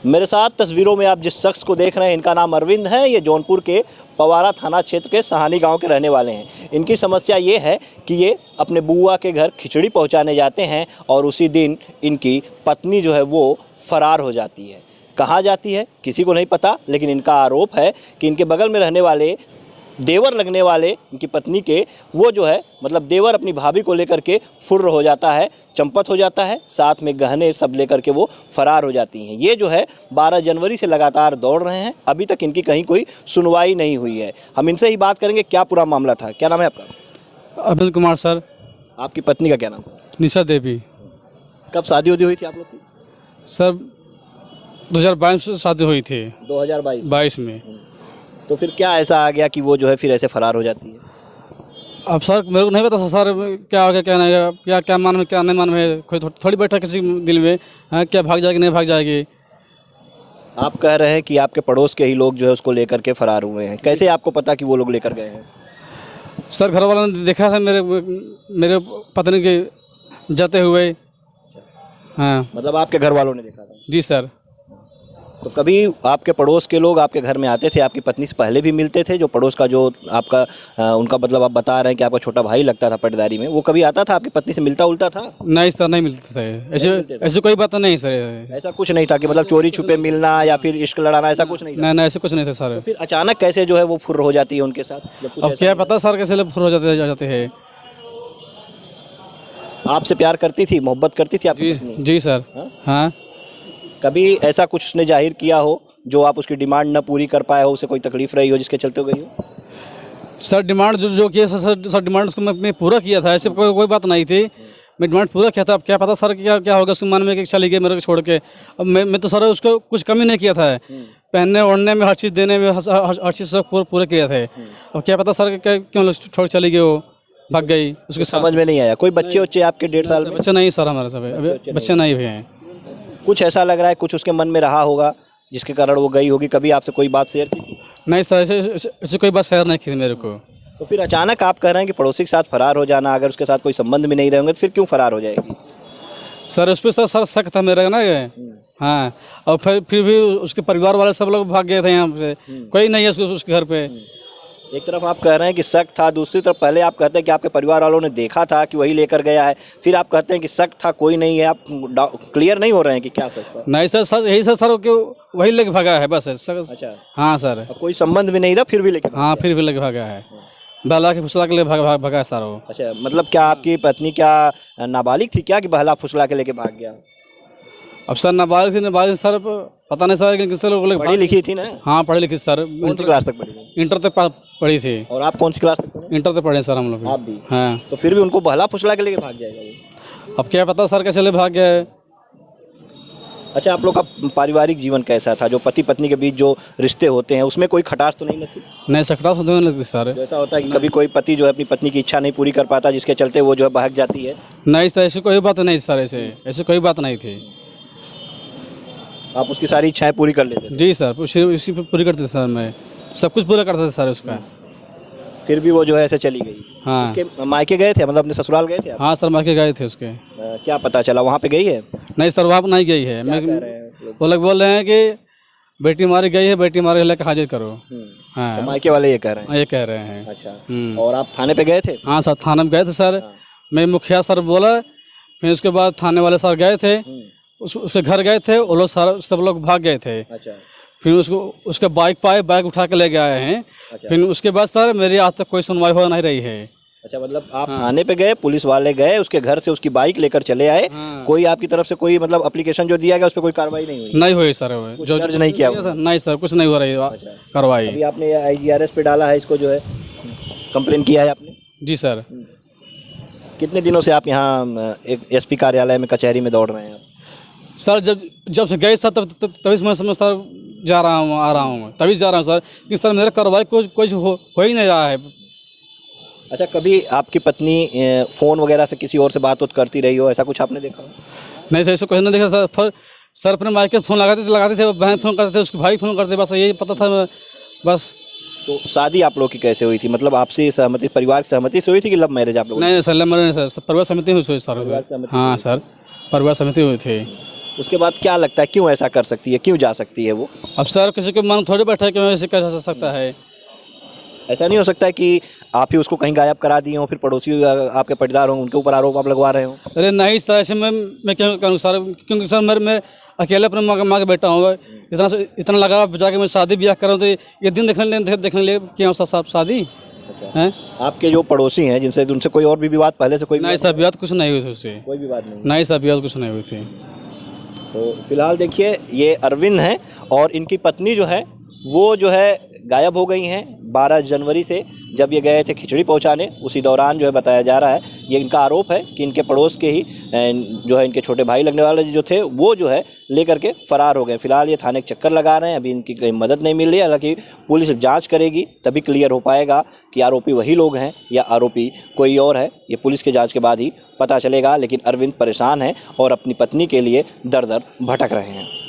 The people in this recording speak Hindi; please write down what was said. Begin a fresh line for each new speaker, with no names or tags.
मेरे साथ तस्वीरों में आप जिस शख्स को देख रहे हैं, इनका नाम अरविंद है। ये जौनपुर के पवारा थाना क्षेत्र के सहानी गांव के रहने वाले हैं। इनकी समस्या ये है कि ये अपने बुआ के घर खिचड़ी पहुंचाने जाते हैं और उसी दिन इनकी पत्नी जो है वो फरार हो जाती है। कहाँ जाती है किसी को नहीं पता, लेकिन इनका आरोप है कि इनके बगल में रहने वाले देवर लगने वाले इनकी पत्नी के, वो जो है मतलब देवर अपनी भाभी को लेकर के फुर्र हो जाता है, चंपत हो जाता है, साथ में गहने सब लेकर के वो फरार हो जाती हैं। ये जो है 12 जनवरी से लगातार दौड़ रहे हैं, अभी तक इनकी कहीं कोई सुनवाई नहीं हुई है। हम इनसे ही बात करेंगे क्या पूरा मामला था। क्या नाम है आपका?
अरविंद कुमार सर।
आपकी पत्नी का क्या नाम है?
निशा देवी।
कब शादी हुई थी आप लोग की?
सर 2022 में शादी हुई थी।
2022
में।
तो फिर क्या ऐसा आ गया कि वो जो है फिर ऐसे फरार हो जाती है?
अब सर मेरे को नहीं पता सर क्या हो गया क्या नहीं, क्या क्या मन में क्या नहीं मन में, कोई थोड़ी बैठा किसी दिल में हाँ, क्या भाग जाएगी नहीं भाग जाएगी।
आप कह रहे हैं कि आपके पड़ोस के ही लोग जो है उसको लेकर के फरार हुए हैं। कैसे आपको पता कि वो लोग लेकर गए हैं?
सर घर वालों ने देखा था मेरे पत्नी के जाते हुए। हाँ
मतलब आपके घर वालों ने देखा था?
जी सर।
तो कभी आपके पड़ोस के लोग आपके घर में आते थे, आपकी पत्नी से पहले भी मिलते थे? जो पड़ोस का जो आपका उनका मतलब आप बता रहे हैं कि आपका छोटा भाई लगता था पटदारी में, वो कभी आता था आपकी पत्नी से मिलता उलता था?
नहीं सर नहीं मिलते थे। ऐसे कोई बात नहीं सर।
ऐसा कुछ नहीं था कि मतलब चोरी छुपे मिलना या फिर इश्क लड़ाना, ऐसा कुछ नहीं था?
नहीं ऐसे कुछ नहीं था सर।
तो फिर अचानक कैसे जो है वो फुर्र हो जाती है उनके साथ?
अब क्या पता सर कैसे फुर्र हो जाते हैं।
आपसे प्यार करती थी, मोहब्बत करती थी आपकी पत्नी?
जी सर। हाँ।
कभी ऐसा कुछ उसने जाहिर किया हो जो आप उसकी डिमांड न पूरी कर पाए हो, उसे कोई तकलीफ रही हो जिसके चलते हो गई हो?
सर डिमांड जो किया था सर डिमांड उसको मैं पूरा किया था। ऐसे कोई बात नहीं थी। मैं डिमांड पूरा किया था। अब क्या पता सर क्या होगा उसके मन में कि चली गई मेरे को छोड़ के। अब मैं तो सर उसको कुछ कमी नहीं किया था। पहनने ओढ़ने में हर चीज़ देने में हर चीज़ सब पूरे किए थे। अब क्या पता सर क्यों छोड़ चली गई, वो भाग गई। उसके
समझ में नहीं आया? कोई बच्चे आपके 1.5 साल में?
बच्चे नहीं सर हमारे सब बच्चे नहीं हुए हैं।
कुछ ऐसा लग रहा है कुछ उसके मन में रहा होगा जिसके कारण वो गई होगी। कभी आपसे कोई बात शेयर की थी?
नहीं सर ऐसे कोई बात शेयर नहीं की थी मेरे को।
तो फिर अचानक आप कह रहे हैं कि पड़ोसी के साथ फरार हो जाना, अगर उसके साथ कोई संबंध भी नहीं रहेंगे तो फिर क्यों फरार हो जाएगी?
सर उस पर सर शक था मेरा ना। हाँ। और फिर भी उसके परिवार वाले सब लोग भाग गए थे यहाँ से। कोई नहीं है उसके घर पे।
एक तरफ आप कह रहे हैं कि शक था, दूसरी तरफ पहले आप कहते हैं कि आपके परिवार वालों ने देखा था कि वही लेकर गया है, फिर आप कहते हैं कि शक था कोई नहीं है। आप क्लियर नहीं हो रहे हैं कि क्या सच था?
नहीं सर यही सर कि वही लेके भागा है बस सर।
अच्छा।
हाँ सर।
कोई संबंध भी नहीं था फिर भी लेके?
हाँ फिर भी लेके भागा है। बहला के फुसला के लिए भागा है सर वो।
अच्छा, मतलब क्या आपकी पत्नी क्या नाबालिग थी क्या कि बहला फुसला के लेके भाग गया?
अब सर नाबालिग सर पता नहीं सर किस लोग
पढ़ी लिखी थी ना?
हाँ पढ़ी लिखी सर।
कौन सी क्लास तक पढ़ी?
इंटर तक पढ़ी थी।
और आप कौन सी क्लास तक पढ़े?
इंटर तक पढ़े सर हम लोग।
आप भी?
हाँ।
तो फिर भी उनको बहला फुसला के लेके भाग जाएगा वो?
अब क्या पता सर कैसे ले भाग गया है।
अच्छा, आप लोग का पारिवारिक जीवन कैसा था? जो पति पत्नी के बीच जो रिश्ते होते हैं उसमें कोई खटास तो नहीं लगती?
नहीं सर खटास होने लगती सर।
जैसा होता है कि कभी कोई पति जो है अपनी पत्नी की इच्छा नहीं पूरी कर पाता, जिसके चलते वो जो है भाग जाती है।
नहीं सर ऐसी कोई बात नहीं सर। ऐसे कोई बात नहीं थी।
आप उसकी सारी इच्छाएं पूरी कर लेते थे?
जी सर इसी पे पूरी करते सर। मैं सब कुछ पूरा करता था सर उसका।
फिर भी वो जो है ऐसे चली गई?
हाँ।
उसके मायके गए थे, मतलब अपने ससुराल गए थे आप?
हाँ सर मायके गए थे उसके।
क्या पता चला वहाँ पे गई है?
नहीं सर वहाँ पर नहीं गई है। वो लोग बोल रहे हैं कि बेटी मारी गई है, बेटी मारे लेकर हाजिर करो। हाँ
तो मायके वाले ये कह रहे हैं?
ये कह रहे हैं।
अच्छा। और आप थाने पे गए थे?
हाँ सर थाने में गए थे सर। मैं मुखिया सर बोला, फिर उसके बाद थाने वाले सर गए थे। उसके घर गए थे, वो लोग सारा सब लोग भाग गए थे।
अच्छा।
फिर उसके बाइक पाए, बाइक उठा के ले गए हैं।
अच्छा।
फिर उसके बाद सर मेरी आज तक कोई सुनवाई हो नहीं रही है।
अच्छा, मतलब आप थाने पे गए, पुलिस वाले गए, उसके घर से उसकी बाइक लेकर चले आए। कोई आपकी तरफ से कोई मतलब एप्लीकेशन जो दिया गया उस पर कोई कार्रवाई नहीं हुई?
नहीं हुई सर।
जो दर्ज नहीं किया?
नहीं सर कुछ नहीं हो रही कार्रवाई।
अभी आपने IGRS पे डाला है, इसको जो है कंप्लेन किया है आपने?
जी सर।
कितने दिनों से आप यहाँ एक SP कार्यालय में कचहरी में दौड़ रहे हैं?
सर जब से गए सर तभी मैं समझ सर जा रहा हूँ, आ रहा हूँ, तभी जा रहा हूँ सर कि सर मेरा कार्रवाई कुछ हो ही नहीं रहा है।
अच्छा, कभी आपकी पत्नी फ़ोन वगैरह से किसी और से बात करती रही हो, ऐसा कुछ आपने देखा?
नहीं सर ऐसा कुछ नहीं देखा सर। सर अपने मायके फ़ोन लगाते थे, बहन फ़ोन करते थे, उसके भाई फ़ोन करते, बस यही पता था बस।
तो शादी आप लोग की कैसे हुई थी? मतलब आपसी सहमति, परिवार की सहमति से हुई थी कि लव मैरिज आप लोग?
नहीं सर लव मैरिज नहीं सर, परिवार समिति हुई सर। हाँ सर परिवार समिति हुई थी।
उसके बाद क्या लगता है क्यों ऐसा कर सकती है, क्यों जा सकती है वो?
अब सर किसी को मन थोड़ी बैठा है कि मैं ऐसे कैसे जा सकता है।
ऐसा नहीं हो सकता है कि आप ही उसको कहीं गायब करा दिए हो, फिर पड़ोसी आपके पटीदार हों, उनके ऊपर आरोप आप लगवा रहे हो?
अरे नहीं सर, ऐसे मैं क्यों करूँ सर, क्योंकि सर मैं अकेले अपने माँ के बेटा हूँ। इतना लगा जाके मैं शादी ब्याह कर रहा हूँ, तो ये दिन देखने ले क्यों साहब शादी हैं।
आपके जो पड़ोसी हैं जिनसे उनसे कोई और भी विवाद पहले से कोई
नहीं सर, विवाद कुछ नहीं हुई थी उससे।
कोई विवाद नहीं?
नहीं सर, विवाद कुछ नहीं हुई थी।
तो फिलहाल देखिए ये अरविंद हैं और इनकी पत्नी जो है वो जो है गायब हो गई हैं 12 जनवरी से। जब ये गए थे खिचड़ी पहुंचाने, उसी दौरान जो है बताया जा रहा है, ये इनका आरोप है कि इनके पड़ोस के ही जो है इनके छोटे भाई लगने वाले जो थे वो जो है लेकर के फरार हो गए। फिलहाल ये थाने के चक्कर लगा रहे हैं, अभी इनकी कहीं मदद नहीं मिल रही है। हालांकि पुलिस जांच करेगी तभी क्लियर हो पाएगा कि आरोपी वही लोग हैं या आरोपी कोई और है। ये पुलिस के जाँच के बाद ही पता चलेगा। लेकिन अरविंद परेशान हैं और अपनी पत्नी के लिए दर दर भटक रहे हैं।